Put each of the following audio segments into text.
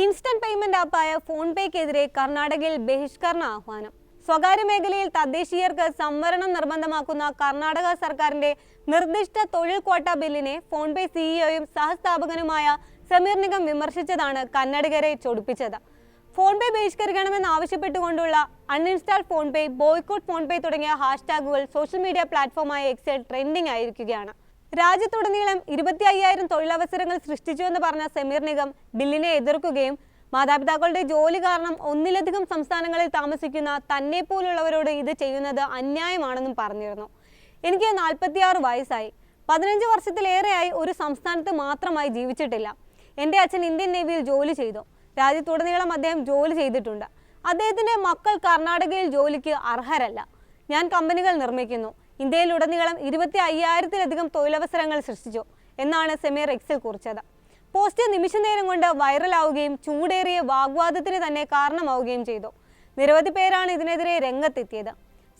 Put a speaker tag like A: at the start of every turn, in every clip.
A: Instant payment ആപ്പായ ഫോൺപേക്കെതിരെ കർണാടകയിൽ ബഹിഷ്കരണ ആഹ്വാനം. സ്വകാര്യ മേഖലയിൽ തദ്ദേശീയർക്ക് സംവരണം നിർബന്ധമാക്കുന്ന കർണാടക സർക്കാരിന്റെ നിർദ്ദിഷ്ട തൊഴിൽ ക്വാട്ട ബില്ലിനെ ഫോൺപേ സിഇഒയും സഹസ്ഥാപകനുമായ സമീർ നിഗം വിമർശിച്ചതാണ് കന്നഡിഗരെ ചൊടിപ്പിച്ചത്. ഫോൺപേ ബഹിഷ്കരിക്കണമെന്ന് ആവശ്യപ്പെട്ടുകൊണ്ടുള്ള അൺഇൻസ്റ്റാൾ ഫോൺപേ, ബോയ്ക്കോട്ട് ഫോൺപേ തുടങ്ങിയ ഹാഷ്ടാഗുകൾ സോഷ്യൽ മീഡിയ പ്ലാറ്റ്ഫോമായ എക്സിൽ ട്രെൻഡിംഗ് ആയിരിക്കുകയാണ്. രാജ്യത്തുടനീളം 25,000 തൊഴിലവസരങ്ങൾ സൃഷ്ടിച്ചുവെന്ന് പറഞ്ഞ സമീർ നിഗം ബില്ലിനെ എതിർക്കുകയും മാതാപിതാക്കളുടെ ജോലി കാരണം ഒന്നിലധികം സംസ്ഥാനങ്ങളിൽ താമസിക്കുന്ന തന്നെ പോലുള്ളവരോട് ഇത് ചെയ്യുന്നത് അന്യായമാണെന്നും പറഞ്ഞിരുന്നു. എനിക്ക് 46 വയസ്സായി. 15 വർഷത്തിലേറെയായി ഒരു സംസ്ഥാനത്ത് മാത്രമായി ജീവിച്ചിട്ടില്ല. എൻ്റെ അച്ഛൻ ഇന്ത്യൻ നേവിയിൽ ജോലി ചെയ്തു. രാജ്യത്തുടനീളം അദ്ദേഹം ജോലി ചെയ്തിട്ടുണ്ട്. അദ്ദേഹത്തിൻ്റെ മക്കൾ കർണാടകയിൽ ജോലിക്ക് അർഹരല്ല. ഞാൻ കമ്പനികൾ നിർമ്മിക്കുന്നു. ഇന്ത്യയിലുടനീളം 25,000-ലധികം തൊഴിലവസരങ്ങൾ സൃഷ്ടിച്ചു എന്നാണ് സമീർ എക്സിൽ കുറിച്ചത്. പോസ്റ്റ് നിമിഷനേരം കൊണ്ട് വൈറലാവുകയും ചൂടേറിയ വാഗ്വാദത്തിന് തന്നെ കാരണമാവുകയും ചെയ്തു. നിരവധി പേരാണ് ഇതിനെതിരെ രംഗത്തെത്തിയത്.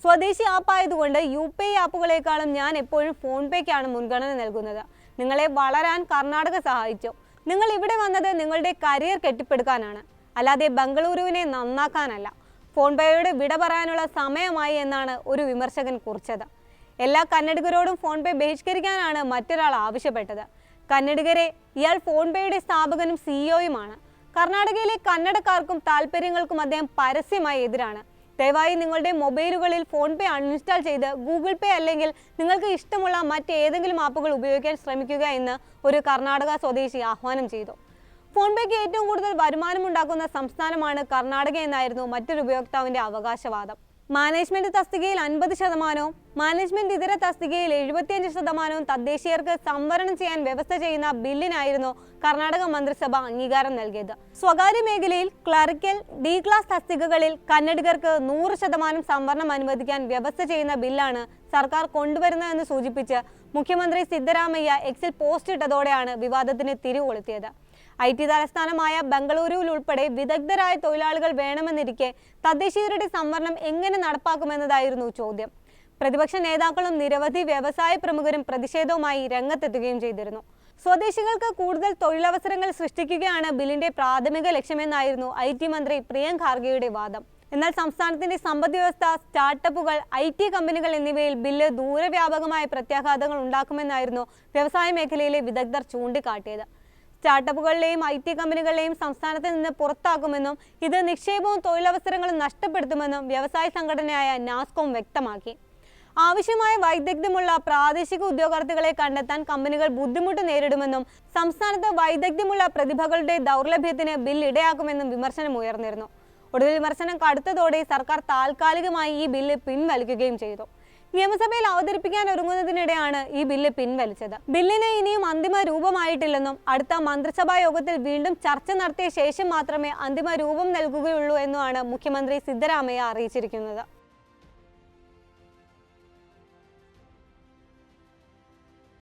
A: സ്വദേശി ആപ്പായതുകൊണ്ട് UPI ആപ്പുകളെക്കാളും ഞാൻ എപ്പോഴും ഫോൺപേക്കാണ് മുൻഗണന നൽകുന്നത്. നിങ്ങളെ വളരാൻ കർണാടക സഹായിച്ചു. നിങ്ങൾ ഇവിടെ വന്നത് നിങ്ങളുടെ കരിയർ കെട്ടിപ്പടുക്കാനാണ്, അല്ലാതെ ബംഗളൂരുവിനെ നന്നാക്കാനല്ല. ഫോൺപേയോട് വിട പറയാനുള്ള സമയമായി എന്നാണ് ഒരു വിമർശകൻ കുറിച്ചത്. എല്ലാ കന്നഡിഗരോടും ഫോൺപേ ബഹിഷ്കരിക്കാനാണ് മറ്റൊരാൾ ആവശ്യപ്പെട്ടത്. കന്നഡിഗരെ, ഇയാൾ ഫോൺപേയുടെ സ്ഥാപകനും സിഇഒയുമാണ്. കർണാടകയിലെ കന്നഡക്കാർക്കും താല്പര്യങ്ങൾക്കും അദ്ദേഹം പരസ്യമായി എതിരാണ്. ദയവായി നിങ്ങളുടെ മൊബൈലുകളിൽ ഫോൺപേ അൺഇൻസ്റ്റാൾ ചെയ്ത് ഗൂഗിൾ പേ അല്ലെങ്കിൽ നിങ്ങൾക്ക് ഇഷ്ടമുള്ള മറ്റേതെങ്കിലും ആപ്പുകൾ ഉപയോഗിക്കാൻ ശ്രമിക്കുക എന്ന് ഒരു കർണാടക സ്വദേശി ആഹ്വാനം ചെയ്തു. ഫോൺപേക്ക് ഏറ്റവും കൂടുതൽ വരുമാനമുണ്ടാക്കുന്ന സംസ്ഥാനമാണ് കർണാടക എന്നായിരുന്നു മറ്റൊരു ഉപയോക്താവിന്റെ അവകാശവാദം. മാനേജ്മെന്റ് തസ്തികയിൽ 50%, മാനേജ്മെന്റ് ഇതര തസ്തികയിൽ 75% തദ്ദേശീയർക്ക് സംവരണം ചെയ്യാൻ വ്യവസ്ഥ ചെയ്യുന്ന ബില്ലിനായിരുന്നു കർണാടക മന്ത്രിസഭ അംഗീകാരം നൽകിയത്. സ്വകാര്യ മേഖലയിൽ ക്ലറിക്കൽ ഡി ക്ലാസ് തസ്തികകളിൽ കന്നഡിഗർക്ക് 100% സംവരണം അനുവദിക്കാൻ വ്യവസ്ഥ ചെയ്യുന്ന ബില്ലാണ് സർക്കാർ കൊണ്ടുവരുന്നതെന്ന് സൂചിപ്പിച്ച് മുഖ്യമന്ത്രി സിദ്ധരാമയ്യ എക്സിൽ പോസ്റ്റ് ഇട്ടതോടെയാണ് വിവാദത്തിന് തിരികൊളുത്തിയത്. IT തലസ്ഥാനമായ ബംഗളൂരുവിൽ ഉൾപ്പെടെ വിദഗ്ധരായ തൊഴിലാളികൾ വേണമെന്നിരിക്കെ തദ്ദേശീയരുടെ സംവരണം എങ്ങനെ നടപ്പാക്കുമെന്നതായിരുന്നു ചോദ്യം. പ്രതിപക്ഷ നേതാക്കളും നിരവധി വ്യവസായ പ്രമുഖരും പ്രതിഷേധവുമായി രംഗത്തെത്തുകയും ചെയ്തിരുന്നു. സ്വദേശികൾക്ക് കൂടുതൽ തൊഴിലവസരങ്ങൾ സൃഷ്ടിക്കുകയാണ് ബില്ലിന്റെ പ്രാഥമിക ലക്ഷ്യമെന്നായിരുന്നു IT മന്ത്രി പ്രിയങ്ക് ഖാർഗെയുടെ വാദം. എന്നാൽ സംസ്ഥാനത്തിന്റെ സമ്പദ്വ്യവസ്ഥ, സ്റ്റാർട്ടപ്പുകൾ, IT കമ്പനികൾ എന്നിവയിൽ ബില്ല് ദൂരവ്യാപകമായ പ്രത്യാഘാതങ്ങൾ ഉണ്ടാക്കുമെന്നായിരുന്നു വ്യവസായ മേഖലയിലെ വിദഗ്ധർ ചൂണ്ടിക്കാട്ടിയത്. സ്റ്റാർട്ടപ്പുകളിലെയും IT കമ്പനികളെയും സംസ്ഥാനത്ത് നിന്ന് പുറത്താക്കുമെന്നും ഇത് നിക്ഷേപവും തൊഴിലവസരങ്ങളും നഷ്ടപ്പെടുത്തുമെന്നും വ്യവസായ സംഘടനയായ നാസ്കോം വ്യക്തമാക്കി. ആവശ്യമായ വൈദഗ്ധ്യമുള്ള പ്രാദേശിക ഉദ്യോഗാർത്ഥികളെ കണ്ടെത്താൻ കമ്പനികൾ ബുദ്ധിമുട്ട് നേരിടുമെന്നും സംസ്ഥാനത്ത് വൈദഗ്ധ്യമുള്ള പ്രതിഭകളുടെ ദൗർലഭ്യത്തിന് ബിൽ ഇടയാക്കുമെന്നും വിമർശനം ഉയർന്നിരുന്നു. ഒടുവിൽ വിമർശനം കടുത്തതോടെ സർക്കാർ താൽക്കാലികമായി ഈ ബില്ല് പിൻവലിക്കുകയും ചെയ്തു. നിയമസഭയിൽ അവതരിപ്പിക്കാൻ ഒരുങ്ങുന്നതിനിടെയാണ് ഈ ബില്ല് പിൻവലിച്ചത്. ബില്ലിന് ഇനിയും അന്തിമ രൂപമായിട്ടില്ലെന്നും അടുത്ത മന്ത്രിസഭാ യോഗത്തിൽ വീണ്ടും ചർച്ച നടത്തിയ ശേഷം മാത്രമേ അന്തിമ രൂപം നൽകുകയുള്ളൂ എന്നുമാണ് മുഖ്യമന്ത്രി സിദ്ധരാമയ്യ അറിയിച്ചിരിക്കുന്നത്.